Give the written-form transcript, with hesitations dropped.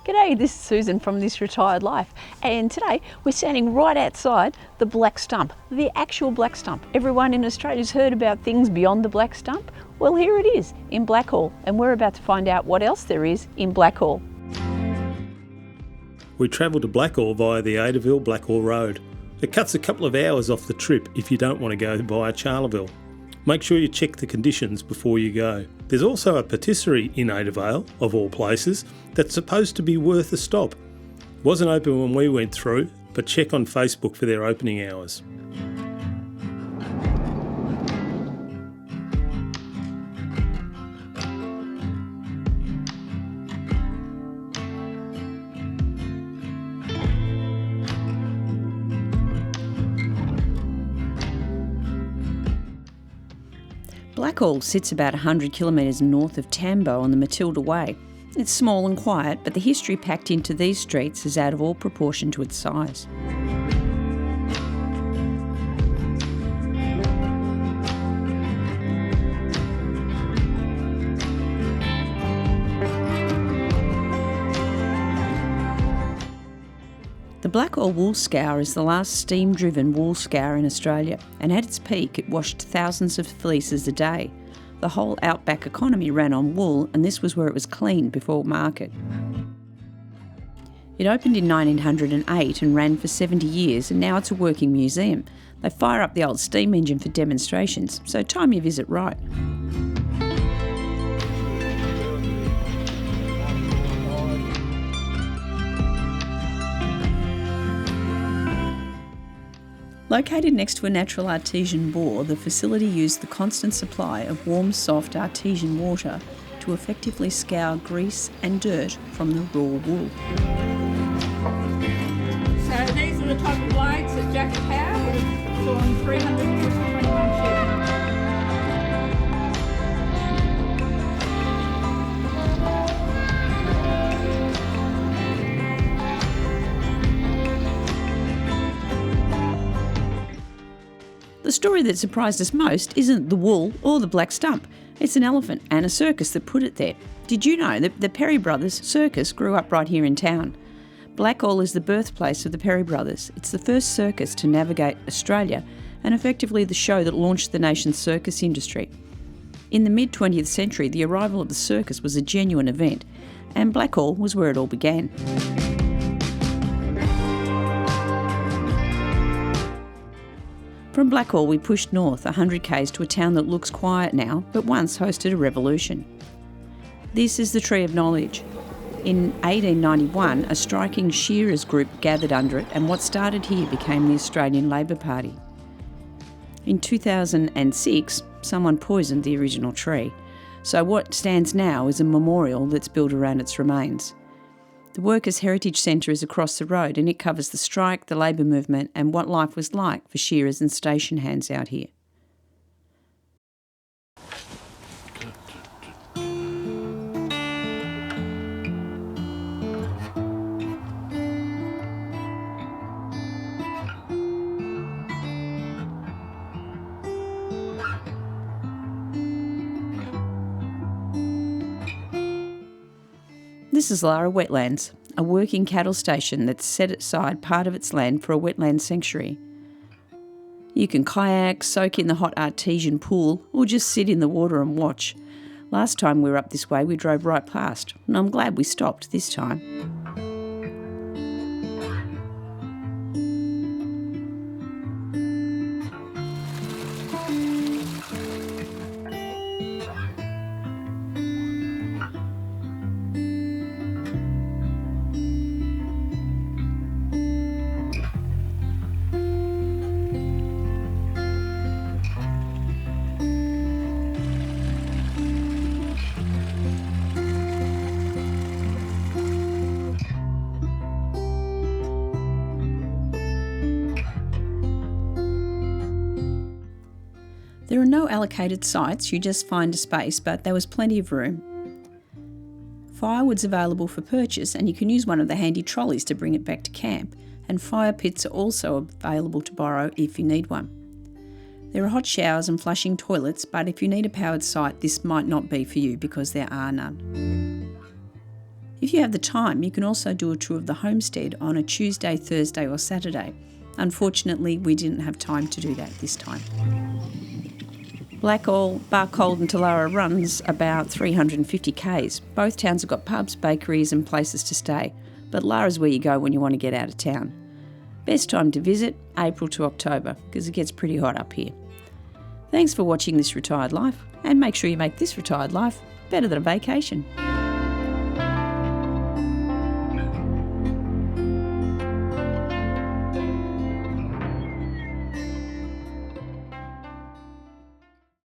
G'day, this is Susan from This Retired Life, and today we're standing right outside the Black Stump, the actual Black Stump. Everyone in Australia's heard about things beyond the Black Stump. Well, here it is in Blackall, and we're about to find out what else there is in Blackall. We travel to Blackall via the Adavale Blackall Road. It cuts a couple of hours off the trip if you don't want to go via Charleville. Make sure you check the conditions before you go. There's also a patisserie in Adavale, of all places, that's supposed to be worth a stop. Wasn't open when we went through, but check on Facebook for their opening hours. Blackall sits about 100 kilometres north of Tambo on the Matilda Way. It's small and quiet, but the history packed into these streets is out of all proportion to its size. The Blackall Wool Scour is the last steam-driven wool scour in Australia, and at its peak it washed thousands of fleeces a day. The whole outback economy ran on wool, and this was where it was cleaned before market. It opened in 1908 and ran for 70 years, and now it's a working museum. They fire up the old steam engine for demonstrations, so time your visit right. Located next to a natural artesian bore, the facility used the constant supply of warm, soft artesian water to effectively scour grease and dirt from the raw wool. So these are the type of blades that Jack Howe would have sawn 321 sheep. The story that surprised us most isn't the wool or the Black Stump. It's an elephant and a circus that put it there. Did you know that the Perry Brothers Circus grew up right here in town? Blackall is the birthplace of the Perry Brothers. It's the first circus to navigate Australia and effectively the show that launched the nation's circus industry. In the mid-20th century, the arrival of the circus was a genuine event, and Blackall was where it all began. From Blackall we pushed north 100 k's to a town that looks quiet now, but once hosted a revolution. This is the Tree of Knowledge. In 1891, a striking Shearers group gathered under it, and what started here became the Australian Labor Party. In 2006, someone poisoned the original tree, so what stands now is a memorial that's built around its remains. The Workers' Heritage Centre is across the road, and it covers the strike, the labour movement and what life was like for shearers and station hands out here. This is Lara Wetlands, a working cattle station that's set aside part of its land for a wetland sanctuary. You can kayak, soak in the hot artesian pool, or just sit in the water and watch. Last time we were up this way we drove right past, and I'm glad we stopped this time. There are no allocated sites, you just find a space, but there was plenty of room. Firewood's available for purchase, and you can use one of the handy trolleys to bring it back to camp, and fire pits are also available to borrow if you need one. There are hot showers and flushing toilets, but if you need a powered site, this might not be for you because there are none. If you have the time, you can also do a tour of the Homestead on a Tuesday, Thursday or Saturday. Unfortunately, we didn't have time to do that this time. Blackall, Barcaldine and Lara runs about 350 k's. Both towns have got pubs, bakeries and places to stay, but Lara's where you go when you want to get out of town. Best time to visit, April to October, because it gets pretty hot up here. Thanks for watching This Retired Life, and make sure you make this retired life better than a vacation.